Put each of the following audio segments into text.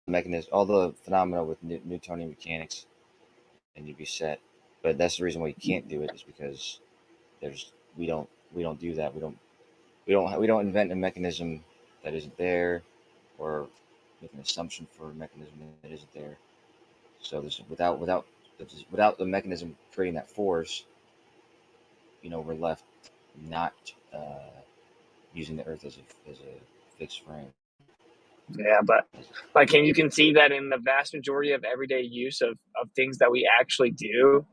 mechanism, all the phenomena with Newtonian mechanics, and you'd be set. But that's the reason why you can't do it, is because there's we don't do that. We don't invent a mechanism that isn't there, or make an assumption for a mechanism that isn't there. So there's without the mechanism creating that force, we're left not using the Earth as a fixed frame. Yeah, but like, and you can see that in the vast majority of everyday use of things that we actually do,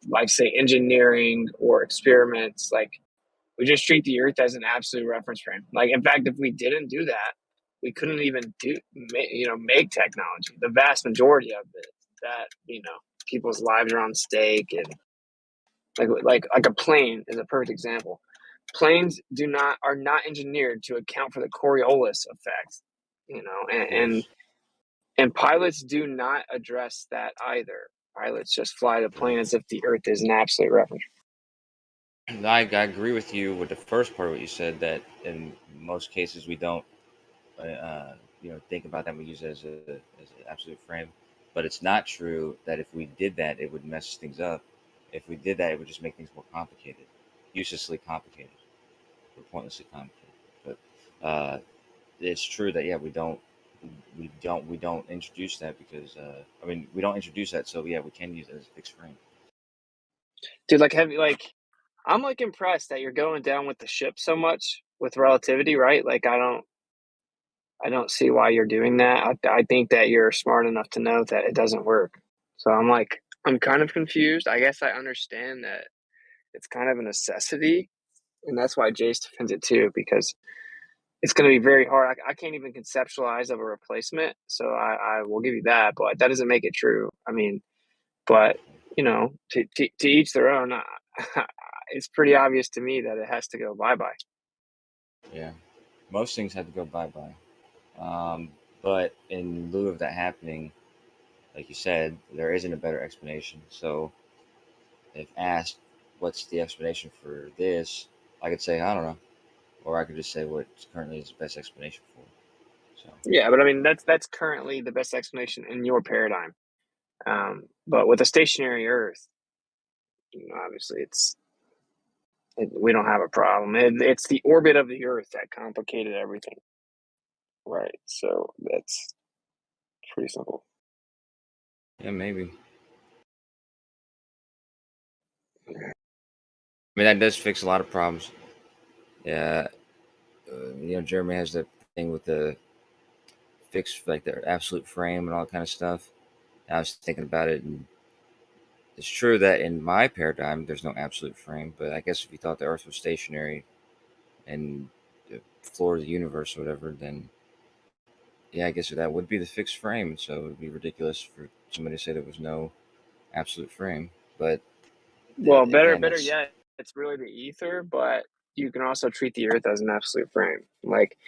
like say engineering or experiments. Like, we just treat the Earth as an absolute reference frame. Like, in fact, if we didn't do that, we couldn't even make technology. The vast majority of it, that people's lives are on stake, and like a plane is a perfect example. Planes are not engineered to account for the Coriolis effect, and pilots do not address that either. Pilots just fly the plane as if the Earth is an absolute reference. I agree with you with the first part of what you said, that in most cases we don't, think about that. We use it as an absolute frame, but it's not true that if we did that, it would mess things up. If we did that, it would just make things more complicated, uselessly complicated, or pointlessly complicated. But it's true that we don't introduce that because we don't introduce that, so we can use it as a fixed frame. Dude, I'm impressed that you're going down with the ship so much with relativity, right? Like, I don't see why you're doing that. I think that you're smart enough to know that it doesn't work. So I'm kind of confused. I guess I understand that it's kind of a necessity, and that's why Jace defends it too, because it's going to be very hard. I can't even conceptualize of a replacement, so I will give you that, but that doesn't make it true. I mean, but to each their own. It's pretty obvious to me that it has to go bye-bye. Yeah, most things have to go bye-bye. But in lieu of that happening, like you said, there isn't a better explanation. So if asked, what's the explanation for this, I could say, I don't know. Or I could just say what currently is the best explanation for it. So Yeah, but I mean, that's currently the best explanation in your paradigm. But with a stationary Earth, obviously we don't have a problem. It's the orbit of the Earth that complicated everything. Right. So that's pretty simple. yeah, maybe. I mean, that does fix a lot of problems. Yeah, Jeremy has that thing with the fixed, like the absolute frame and all that kind of stuff. And I was thinking about it, and it's true that in my paradigm, there's no absolute frame. But I guess if you thought the Earth was stationary and the floor of the universe or whatever, then yeah, I guess that would be the fixed frame. So it would be ridiculous for somebody to say there was no absolute frame. But Well, again, better yet, it's really the ether, but you can also treat the Earth as an absolute frame. Like,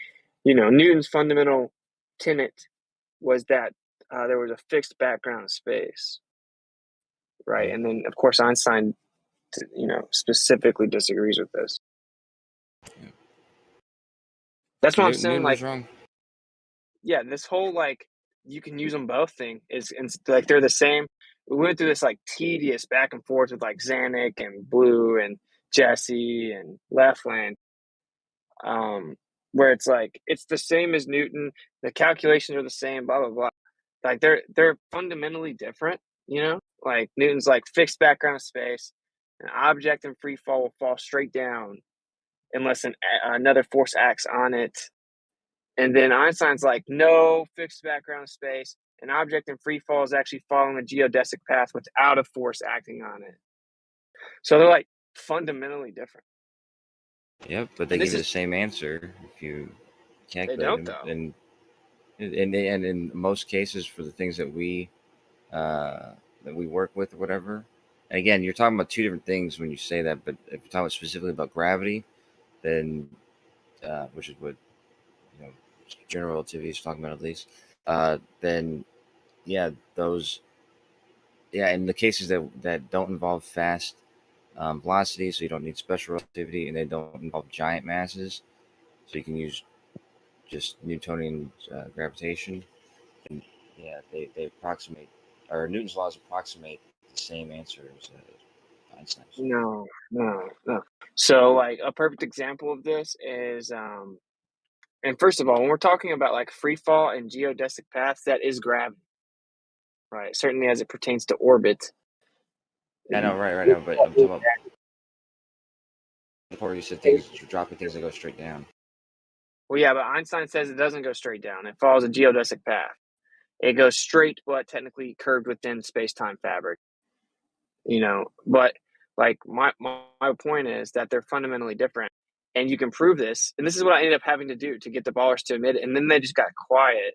Newton's fundamental tenet was that there was a fixed background of space, right? And then, of course, Einstein, specifically disagrees with this. Yeah. That's what I'm saying. Newton was Like, wrong. yeah, this whole you can use them both thing is, and like, they're the same. We went through this tedious back and forth with Zanuck and Blue and Jesse and Lefland, where it's it's the same as Newton. The calculations are the same. Blah blah blah. Like, they're fundamentally different. Like, Newton's fixed background of space. An object in free fall will fall straight down unless another force acts on it. And then Einstein's no fixed background of space. An object in free fall is actually following a geodesic path without a force acting on it. So they're fundamentally different. Yep, but they give you the same answer if you calculate they don't, them. though. And in most cases, for the things that we work with or whatever. And again, you're talking about two different things when you say that. But if you're talking specifically about gravity, then which is what general relativity is talking about, at least, then yeah, those, yeah, in the cases that don't involve fast velocity, so you don't need special relativity, and they don't involve giant masses, so you can use just Newtonian gravitation, And yeah, they approximate, or Newton's laws approximate the same answer as Einstein's. No, no, no. So like a perfect example of this is and first of all, when we're talking about like free fall and geodesic paths, that is gravity, right? Certainly as it pertains to orbit. I know, right now, but I'm talking about the part where you said things, dropping things that go straight down. Well, yeah, but Einstein says it doesn't go straight down. It follows a geodesic path. It goes straight, but technically curved within space-time fabric. But like my point is that they're fundamentally different, and you can prove this. And this is what I ended up having to do to get the ballers to admit it. And then they just got quiet.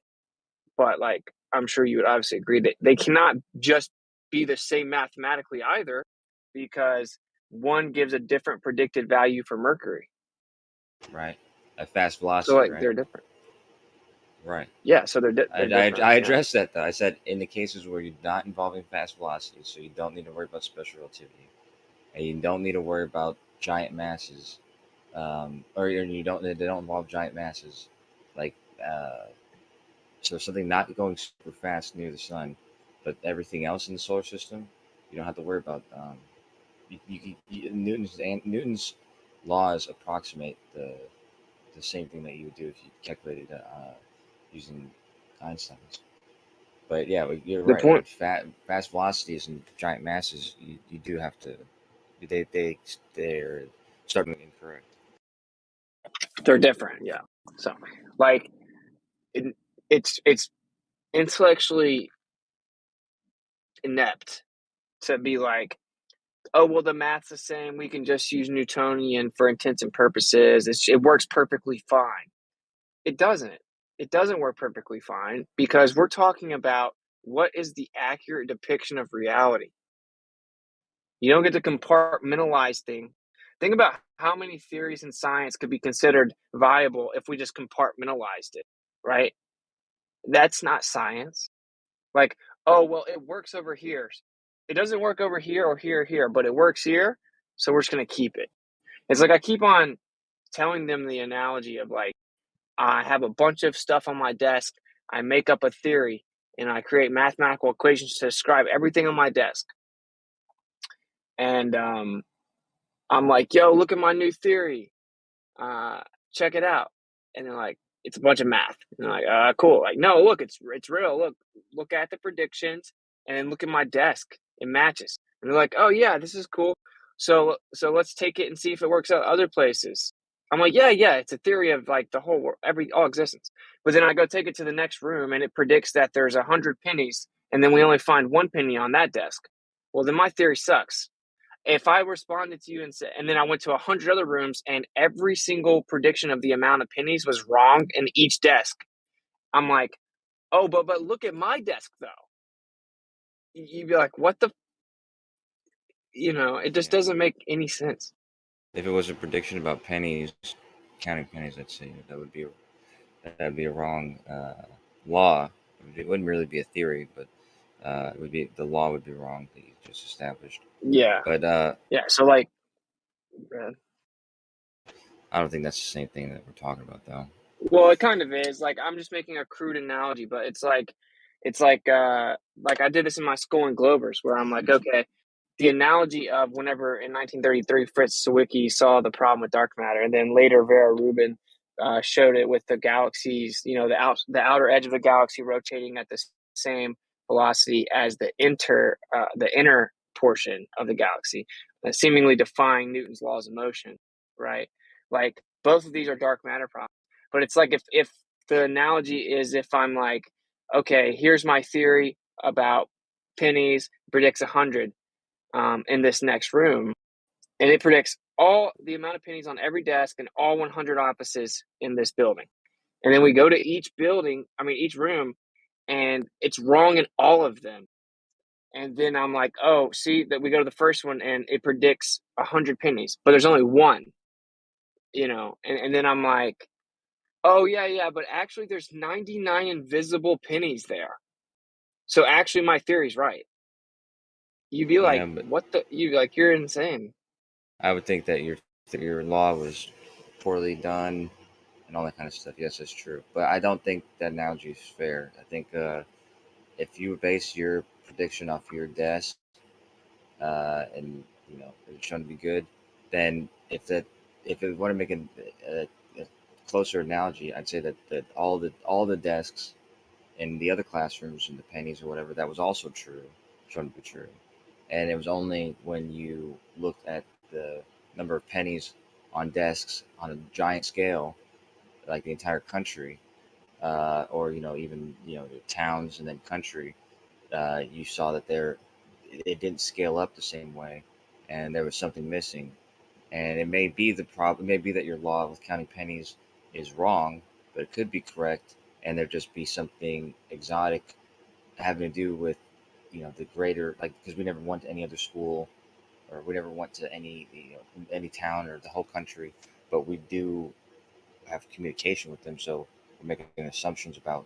But like, I'm sure you would obviously agree that they cannot just be the same mathematically either, because one gives a different predicted value for Mercury. Right, at fast So velocity, like right? they're different. Right. Yeah, so they're different. I Yeah. addressed that though. I said in the cases where you're not involving fast velocity, so you don't need to worry about special relativity, and you don't need to worry about giant masses, or you don't they don't involve giant masses, like so something not going super fast near the sun, but everything else in the solar system, you don't have to worry about. Newton's laws approximate the same thing that you would do if you calculated using Einstein's. But yeah, you're The right. point. With fast velocities and giant masses, you do have to. They're starting incorrect. They're different. Yeah. So like it, it's intellectually inept to be like, oh well, the math's the same. We can just use Newtonian for intents and purposes. It works perfectly fine. It doesn't. It doesn't work perfectly fine because we're talking about what is the accurate depiction of reality. You don't get to compartmentalize things. Think about how many theories in science could be considered viable if we just compartmentalized it, right? That's not science. Like, oh, well, it works over here. It doesn't work over here or here or here, but it works here. So we're just going to keep it. It's like I keep on telling them the analogy of like, I have a bunch of stuff on my desk. I make up a theory and I create mathematical equations to describe everything on my desk. And I'm like, yo, look at my new theory. Uh, check it out. And they're like, it's a bunch of math. And they're like, cool. Like, no, look, it's real. Look at the predictions and then look at my desk. It matches. And they're like, oh yeah, this is cool. So let's take it and see if it works out other places. I'm like, yeah, it's a theory of like the whole world, all existence. But then I go take it to the next room and it predicts that there's 100 pennies, and then we only find one penny on that desk. Well, then my theory sucks. If I responded to you and said, and then I went to 100 other rooms and every single prediction of the amount of pennies was wrong in each desk, I'm like, oh, but look at my desk though. You'd be like, what the, it just Yeah. doesn't make any sense. If it was a prediction about pennies, counting pennies, I'd say that would be a wrong law. It wouldn't really be a theory, but it would be the law would be wrong that you just established. Yeah, But yeah. So like, I don't think that's the same thing that we're talking about, though. well, it kind of is. Like I'm just making a crude analogy, but it's like I did this in my school in Glovers, where I'm like, okay, the analogy of whenever in 1933 Fritz Zwicky saw the problem with dark matter, and then later Vera Rubin showed it with the galaxies, the outer edge of the galaxy rotating at the same velocity as the inner portion of the galaxy, seemingly defying Newton's laws of motion, right? Like both of these are dark matter problems, but it's like if the analogy is if I'm like, okay, here's my theory about pennies predicts 100 in this next room, and it predicts all the amount of pennies on every desk and all 100 offices in this building. And then we go to each room, and it's wrong in all of them. And then I'm like, oh, see that we go to the first one and it predicts 100 pennies, but there's only one, and then I'm like, oh, yeah, but actually there's 99 invisible pennies there. So actually my theory's right. You'd be like, Yeah, but you're insane. I would think that your law was poorly done, and all that kind of stuff. Yes, that's true. But I don't think that analogy is fair. I think if you base your prediction off your desk, and it's shown to be good, then if it want to make a closer analogy, I'd say that all the desks in the other classrooms in the pennies or whatever, that was also true, shown to be true. And it was only when you looked at the number of pennies on desks on a giant scale, like the entire country, or even the towns and then country, you saw that it didn't scale up the same way, and there was something missing. And it may be the problem, it may be that your law with counting pennies is wrong, but it could be correct, and there just be something exotic having to do with the greater, like, because we never went to any other school, or we never went to any town or the whole country, but we do have communication with them, so we're making assumptions about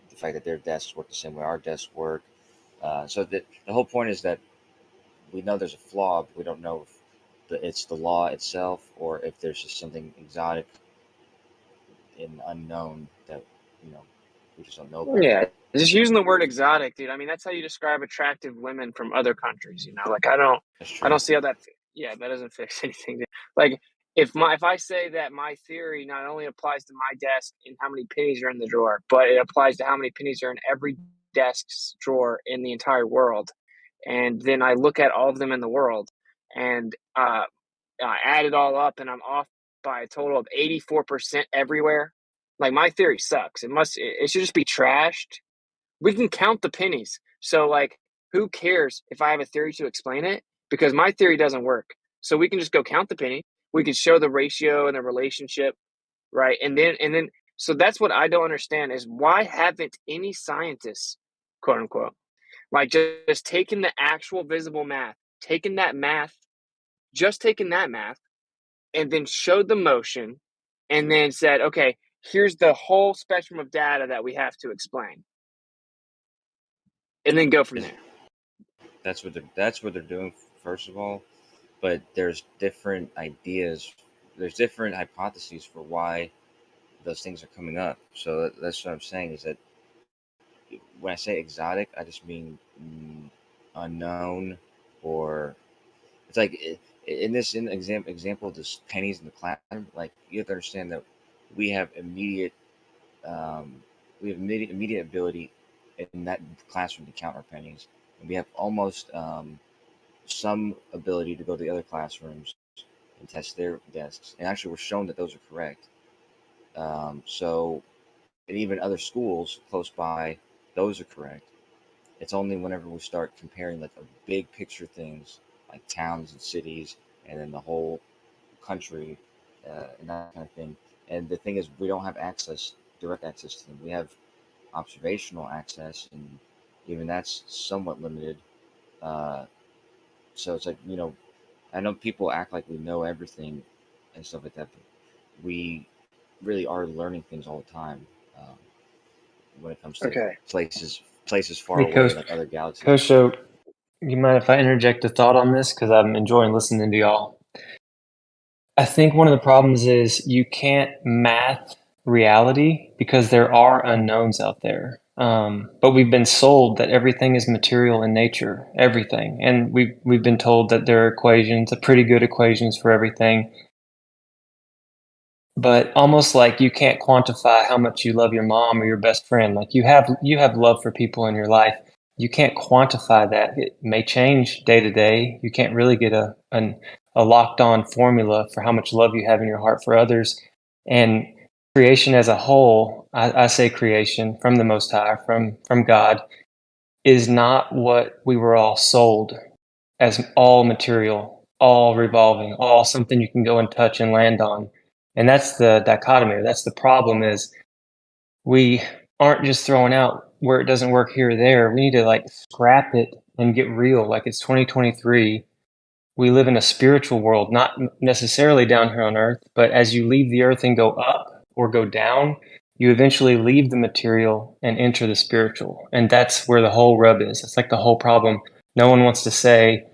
the fact that their desks work the same way our desks work. So the whole point is that we know there's a flaw, but we don't know if it's the law itself or if there's just something exotic and unknown that you know we just don't know about Yeah, yet. just using the word exotic, dude. I mean, that's how you describe attractive women from other countries. Like That's I true. don't see how that. Yeah, that doesn't fix anything. Dude. Like if I say that my theory not only applies to my desk and how many pennies are in the drawer, but it applies to how many pennies are in every desk's drawer in the entire world, and then I look at all of them in the world, and add it all up, and I'm off by a total of 84% everywhere. Like my theory sucks. It should just be trashed. We can count the pennies. So like who cares if I have a theory to explain it? Because my theory doesn't work. So we can just go count the penny. We can show the ratio and the relationship, right? And then so that's what I don't understand is why haven't any scientists, quote unquote, like just taken the actual visible math, taken that math, just taken that math and then showed the motion and then said, okay, here's the whole spectrum of data that we have to explain, and then go from Is there. that's what they're doing first of all, but there's different ideas, there's different hypotheses for why those things are coming up. So that's what I'm saying is that when I say exotic, I just mean unknown, or it's like in this example of this pennies in the classroom. Like you have to understand that we have immediate um, immediate ability in that classroom to count our pennies, and we have almost some ability to go to the other classrooms and test their desks. And actually, we're shown that those are correct. So, and even other schools close by, those are correct. It's only whenever we start comparing like a big picture things like towns and cities, and then the whole country, and that kind of thing. And the thing is, we don't have direct access to them. We have observational access, and even that's somewhat limited. Uh, so it's like I know people act like we know everything and stuff like that, but we really are learning things all the time, when it comes to Okay. places far Hey, away, Coach. like other Coach, galaxies. so you mind if I interject a thought on this? Because I'm enjoying listening to y'all. I think one of the problems is you can't math reality because there are unknowns out there. But we've been sold that everything is material in nature, everything, and we've been told that there are equations, pretty good equations for everything. But almost like you can't quantify how much you love your mom or your best friend. Like you have love for people in your life. You can't quantify that. It may change day to day. You can't really get a locked on formula for how much love you have in your heart for others. And creation as a whole, I say creation from the Most High, from God, is not what we were all sold as all material, all revolving, all something you can go and touch and land on. And that's the dichotomy. That's the problem is we aren't just throwing out where it doesn't work here or there. We need to like scrap it and get real. Like it's 2023. We live in a spiritual world, not necessarily down here on earth, but as you leave the earth and go up or go down, you eventually leave the material and enter the spiritual. And that's where the whole rub is. It's like the whole problem. No one wants to say,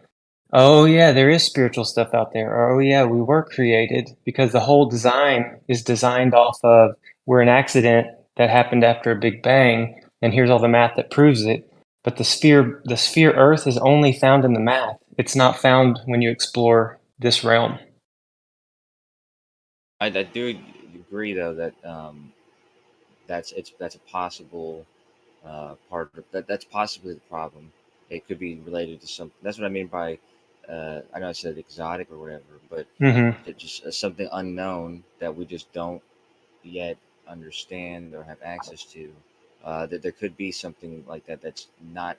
Oh yeah, there is spiritual stuff out there. Oh yeah, we were created because the whole design is designed off of we're an accident that happened after a big bang, and here's all the math that proves it. But the sphere Earth is only found in the math. It's not found when you explore this realm. I do agree though that that's a possible part of that. That's possibly the problem. It could be related to something. That's what I mean by I know I said exotic or whatever, but Hmm. it just something unknown that we just don't yet understand or have access to. That there could be something like that that's not.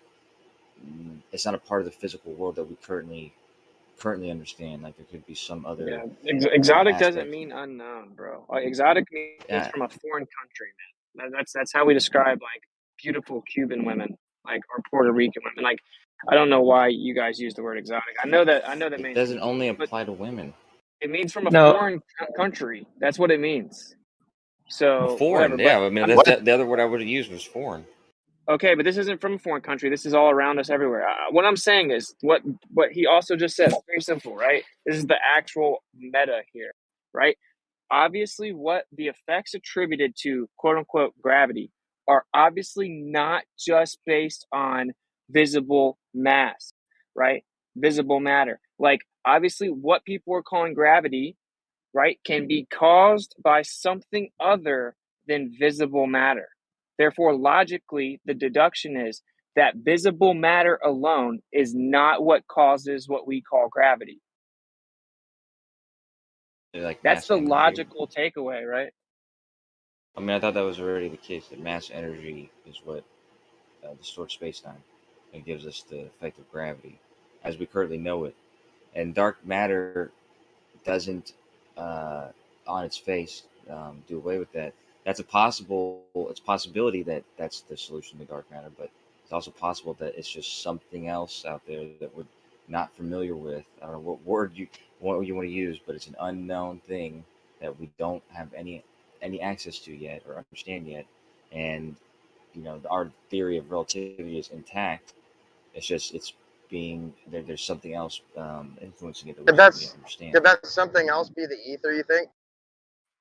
It's not a part of the physical world that we currently understand. Like there could be some Yeah, other exotic doesn't aspect. mean unknown, bro. Exotic means Yeah, from a foreign country, man. That's how we describe like beautiful Cuban women, like or Puerto Rican women. Like, I don't know why you guys use the word exotic. I know that it mainstream doesn't only people, but apply to women. it means from a No, foreign country. That's what it means. So whatever. Foreign, But yeah. I mean, I'm that's What? the other word I would have used was foreign. okay, but this isn't from a foreign country. This is all around us everywhere. What I'm saying is what he also just said. It's very simple, right? This is the actual meta here, right? Obviously, what the effects attributed to quote unquote gravity are obviously not just based on visible mass, right? Visible matter. Like, obviously, what people are calling gravity, right, can be caused by something other than visible matter. Therefore, logically, the deduction is that visible matter alone is not what causes what we call gravity. Like That's mass the energy. logical takeaway, right? I mean, I thought that was already the case. That mass energy is what distorts space-time and gives us the effect of gravity, as we currently know it. And dark matter doesn't, uh, on its face, do away with that. That's a possible. It's a possibility that that's the solution to dark matter, but it's also possible that it's just something else out there that we're not familiar with. I don't know what you want to use, but it's an unknown thing that we don't have any access to yet or understand yet. And our theory of relativity is intact. It's just it's being there's something else influencing it that we Could just don't yet that's understand. could that something else be the ether? You think?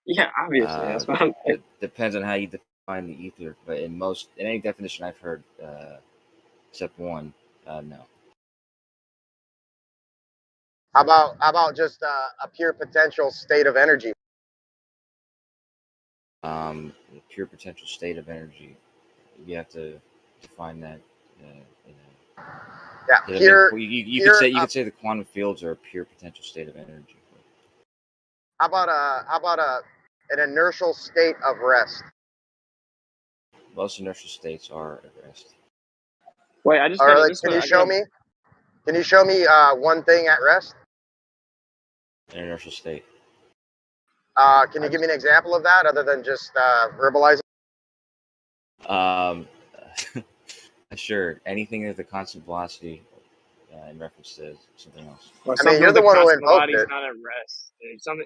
Yeah, obviously. Uh, That's what I'm it depends on how you define the ether, but in any definition I've heard, except one, no. How about just a pure potential state of energy? The pure potential state of energy, you have to define that. In a, Yeah, 'Cause I mean, pure you could say pure. the quantum fields are a pure potential state of energy. How about an inertial state of rest? Most inertial states are at rest. wait. I just got Or to like, this. can What you I got show to. me? Can you show me one thing at rest? An inertial state. Can I you give just me an example of that other than just verbalizing? Um, sure. Anything with a constant velocity in reference to something else. well, I mean, something you're with the a one who constant invoked velocity is it. not at rest.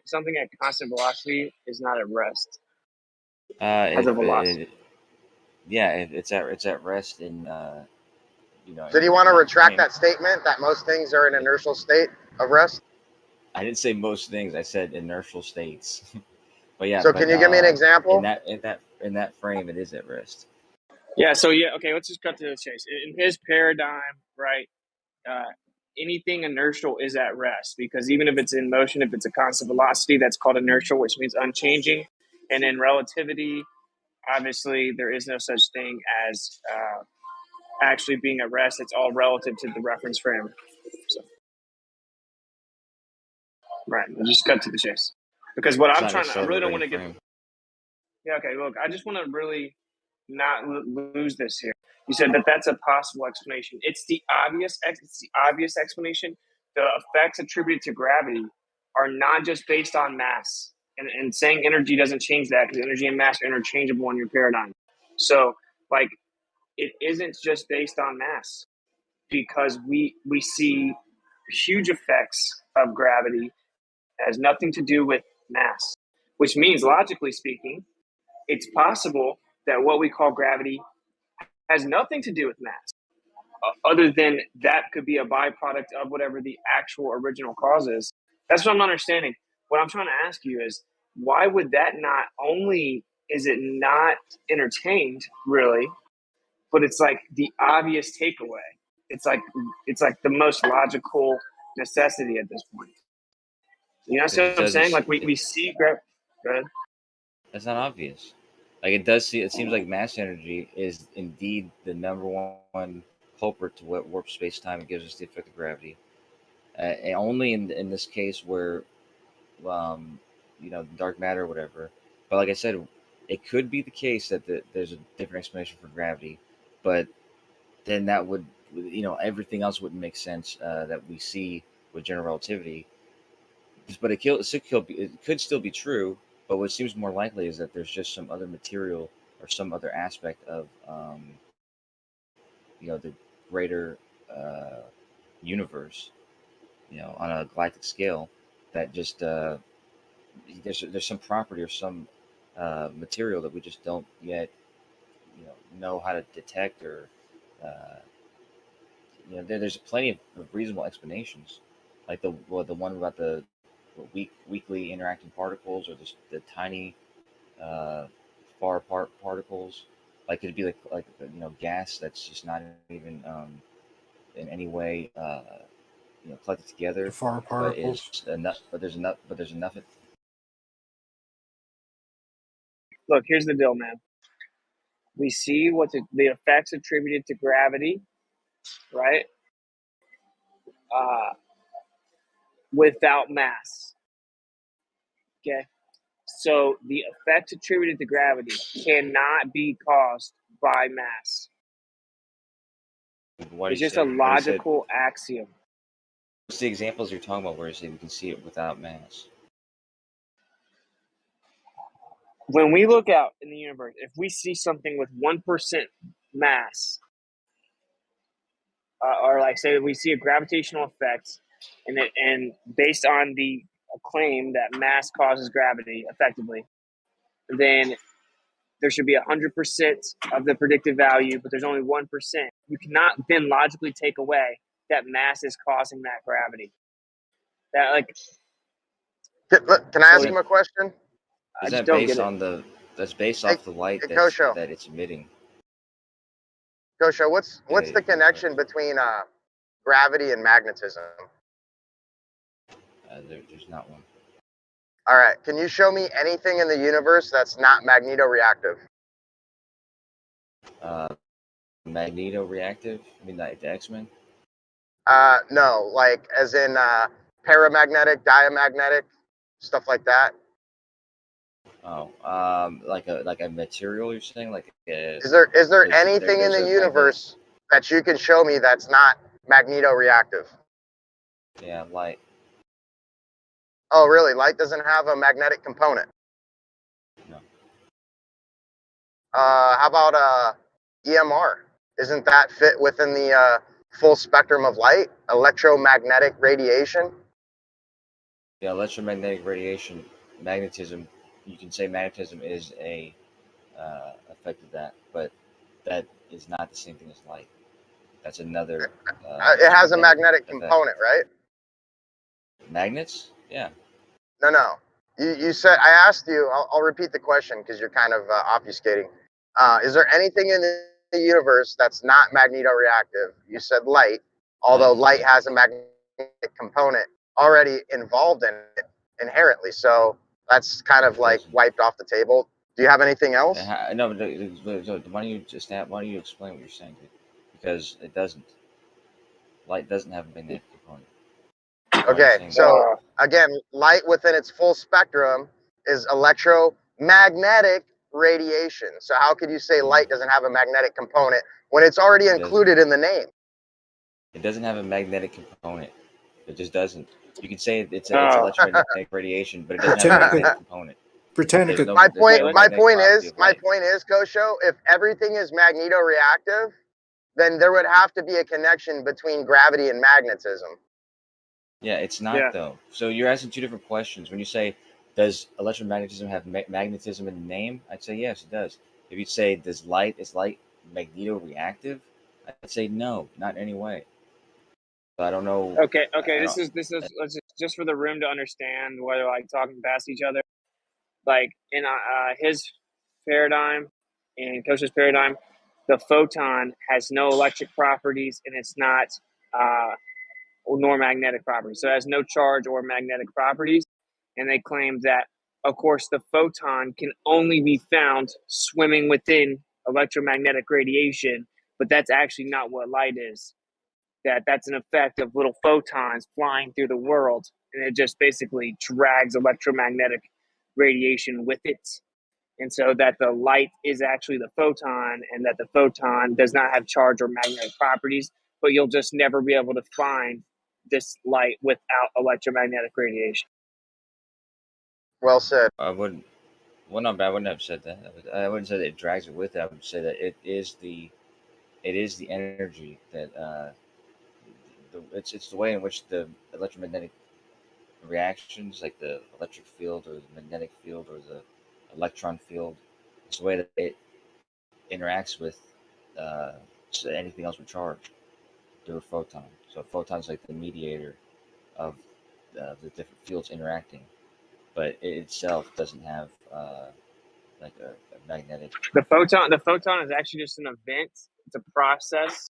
Something at constant velocity is not at rest. Has a If velocity. yeah, it's at rest So do you in want to that retract frame. that statement that most things are in inertial state of rest? I didn't say most things. I said inertial states. But yeah, So can you give me an example? in that frame, it is at rest. Yeah. So yeah. Okay. Let's just cut to the chase. In his paradigm, right? Uh, anything inertial is at rest because even if it's in motion, if it's a constant velocity, that's called inertial, which means unchanging. And in relativity, obviously, there is no such thing as actually being at rest. It's all relative to the reference frame. So, right. We'll just cut to the chase. Because what It's I'm not trying to, I really don't necessarily a want to get, frame. yeah, okay, look, I just want to really not lose this here. You said that that's a possible explanation. It's the obvious explanation. The effects attributed to gravity are not just based on mass. And saying energy doesn't change that because energy and mass are interchangeable in your paradigm. So, like, it isn't just based on mass because we see huge effects of gravity that has nothing to do with mass, which means logically speaking, it's possible that what we call gravity has nothing to do with mass. other than that could be a byproduct of whatever the actual original cause is. That's what I'm understanding. What I'm trying to ask you is, why would that not only is it not entertained really, but it's like the obvious takeaway. It's like the most logical necessity at this point. You know Because what it I'm saying? doesn't. Like we see go ahead. That's not obvious. Like it does see. It seems like mass energy is indeed the number one culprit to what warp space time. It gives us the effect of gravity, and only in this case where, um, dark matter or whatever. But like I said, it could be the case that there's a different explanation for gravity, but then that would, everything else wouldn't make sense that we see with general relativity. But it could still be true. But what seems more likely is that there's just some other material or some other aspect of, the greater uh, universe, on a galactic scale, that just there's some property or some material that we just don't yet, know how to detect, or uh, there's plenty of reasonable explanations, like the one about the weakly interacting particles, or the tiny uh, far apart particles. Like it'd be like gas that's just not even in any way collected The together, far but particles. is enough. But there's enough. Look, here's the deal, man. We see what the effects attributed to gravity, right? Uh, without mass. Okay. So the effect attributed to gravity cannot be caused by mass. Why do It's you just a say? Why do you say? logical axiom. What's the examples you're talking about where you say we can see it without mass? When we look out in the universe, if we see something with 1% mass, or like say we see a gravitational effect, and based on the claim that mass causes gravity effectively, then there should be 100% of the predicted value, but there's only 1%. You cannot then logically take away that mass is causing that gravity. That like Can I so ask him a question? I Is just that don't based get it. on that's based Hey, off the light hey Kosho, that it's emitting? what's Yeah, the go for it. connection between gravity and magnetism? There's not one. All right, can you show me anything in the universe that's not magnetoreactive? Uh, Magneto-reactive? I mean, like the X-Men? No, like as in paramagnetic, diamagnetic, stuff like that. Oh, like a material, you're saying? Is there anything in There's the a magnetic, universe that you can show me that's not magnetoreactive? yeah, light. Oh, really? Light doesn't have a magnetic component. No. How about EMR? Isn't that fit within the full spectrum of light? Electromagnetic radiation? Yeah, electromagnetic radiation, magnetism. You can say magnetism is a effect of that, but that is not the same thing as light. That's another It has a electromagnetic magnetic effect. component, right? Magnets? Yeah. No, no. You said, I asked you, I'll repeat the question because you're kind of obfuscating. Is there anything in the universe that's not magnetoreactive? You said light, although Light, light yeah. has a magnetic component already involved in it inherently. So that's kind of It like doesn't. wiped off the table. Do you have anything else? No, why don't you explain what you're saying, dude? Because it doesn't. Light doesn't have a magnetic component. Why are you Okay, saying that? so again, light within its full spectrum is electromagnetic radiation. So how could you say Yeah, light doesn't have a magnetic component when it's already it doesn't. included in the name? It doesn't have a magnetic component. It just doesn't. You can say it's Uh, electromagnetic radiation, but it doesn't have a Britannica, magnetic component. Britannica, There's no My magnetic point property is, of light. Kosho, if everything is magnetoreactive, then there would have to be a connection between gravity and magnetism. Yeah, it's not yeah. though. So you're asking two different questions. When you say, does electromagnetism have magnetism in the name? I'd say yes, it does. If you say, is light magnetoreactive? I'd say no, not in any way. So I don't know. Okay. I This don't. is let's just for the room to understand whether like talking past each other. Like in his paradigm and Coach's paradigm, the photon has no electric properties and it's not uh, nor magnetic properties. So it has no charge or magnetic properties. And they claim that, of course, the photon can only be found swimming within electromagnetic radiation, but that's actually not what light is. That's an effect of little photons flying through the world, and it just basically drags electromagnetic radiation with it. And so that the light is actually the photon, and that the photon does not have charge or magnetic properties, but you'll just never be able to find this light without electromagnetic radiation. Well said. I wouldn't. Well, no, but I wouldn't have said that. I wouldn't say that it drags it with it. I would say that it is the energy that it's the way in which the electromagnetic reactions, like the electric field or the magnetic field or the electron field, it's the way that it interacts with uh, anything else with charge through a photon. So a photon's like the mediator of the different fields interacting, but it itself doesn't have like a magnetic. The photon is actually just an event. It's a process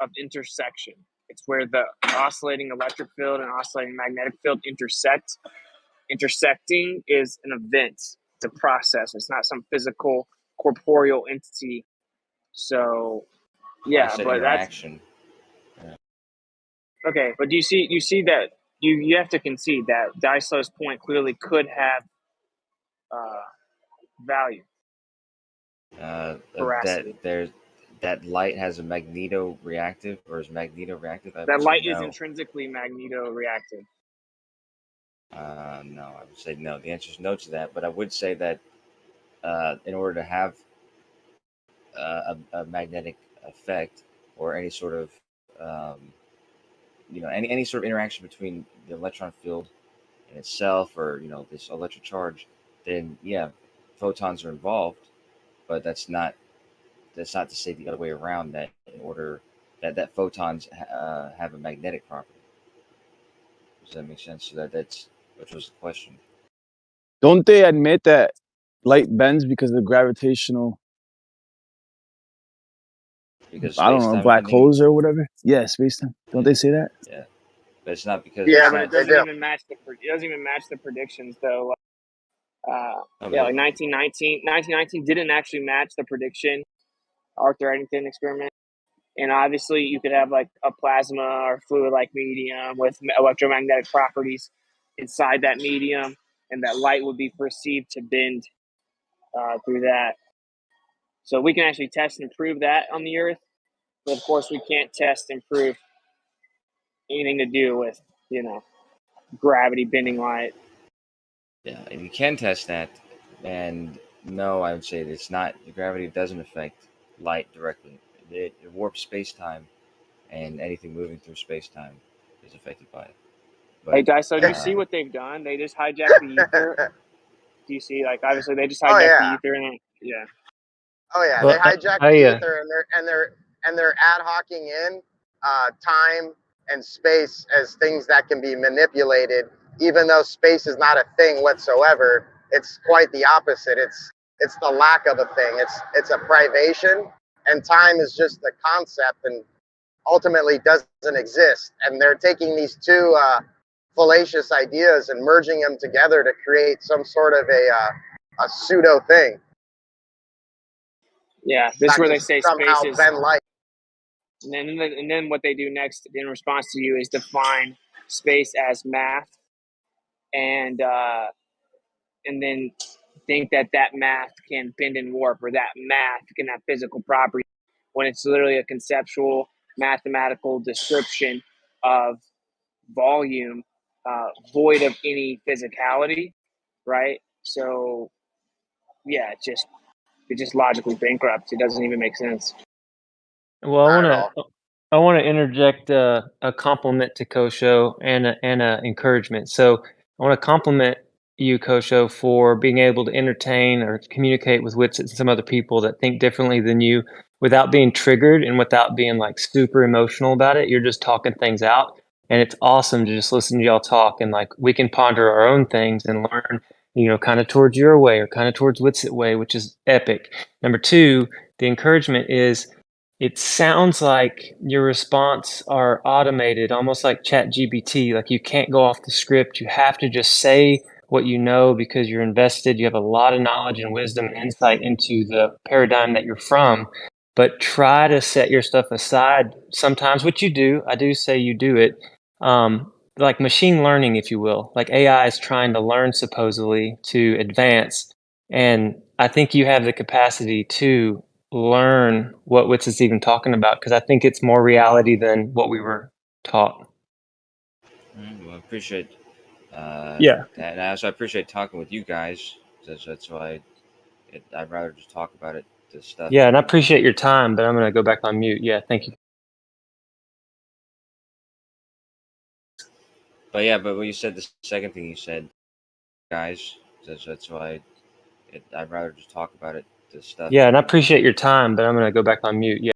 of intersection. It's where the oscillating electric field and oscillating magnetic field intersect. Intersecting is an event. It's a process. It's not some physical corporeal entity. So Well, I yeah, said but that's interaction. Yeah. okay. But do you see that you have to concede that Dyslow's point clearly could have uh, value, That veracity. there's that light has a magneto-reactive or is magneto-reactive. I That would say light is no. intrinsically magneto-reactive. No, I would say no. The answer is no to that. But I would say that in order to have a magnetic effect or any sort of um, any sort of interaction between the electron field in itself or this electric charge, then yeah, photons are involved. But that's not to say the other way around that in order that photons have a magnetic property. Does that make sense? So that's which was the question. Don't they admit that light bends because of the gravitational, Because I don't space know, time black bending, holes or whatever? Yeah, space time. Don't yeah, they say that? yeah, but it's not because Yeah, it's Yeah, but it not. they doesn't do. even match it doesn't even match the predictions though. No, but Yeah, like 1919 didn't actually match the prediction, Arthur Eddington experiment. And obviously, you could have like a plasma or fluid-like medium with electromagnetic properties inside that medium, and that light would be perceived to bend through that. So we can actually test and prove that on the Earth, but of course, we can't test and prove anything to do with gravity bending light. yeah, and you can test that. And no, I would say that it's not. Gravity doesn't affect light directly. It warps space time, and anything moving through space time is affected by it. Hey, But guys, so do you see what they've done? They just hijacked the ether. Do you see? Like, obviously, they just Oh hijacked the yeah. ether, and yeah. Oh yeah, they Well, hijacked the ether and they're ad hocing in time and space as things that can be manipulated, even though space is not a thing whatsoever. It's quite the opposite. It's the lack of a thing. It's a privation, and time is just a concept and ultimately doesn't exist. And they're taking these two fallacious ideas and merging them together to create some sort of a pseudo thing Yeah, this is that where can they say space somehow is, bend light. and then what they do next in response to you is define space as math, and uh, and then think that that math can bend and warp, or that math can have physical properties, when it's literally a conceptual mathematical description of volume, void of any physicality, right? So yeah, it just logically bankrupt. It doesn't even make sense. well, Not at all. I want to interject a compliment to Kosho and a encouragement. So I want to compliment you, Kosho, for being able to entertain or communicate with Witsit and some other people that think differently than you without being triggered and without being like super emotional about it. You're just talking things out. And it's awesome to just listen to y'all talk, and like we can ponder our own things and learn, kind of towards your way or kind of towards Witsit way, which is epic. Number two, the encouragement is it sounds like your response are automated, almost like ChatGPT. Like you can't go off the script. You have to just say what you know because you're invested. You have a lot of knowledge and wisdom and insight into the paradigm that you're from. But try to set your stuff aside sometimes, which you do. I do say you do it. Like machine learning, if you will. Like AI is trying to learn supposedly to advance. And I think you have the capacity to learn what Wits is even talking about, because I think it's more reality than what we were taught. Well, I appreciate Yeah. that. And I also appreciate talking with you guys. That's why I'd rather just talk about it. This stuff. Yeah, and I appreciate your time, but I'm going to go back on mute. Yeah, thank you. But when you said the second thing you said, guys, that's why I'd rather just talk about it. This stuff. Yeah, and I appreciate your time, but I'm going to go back on mute. Yeah.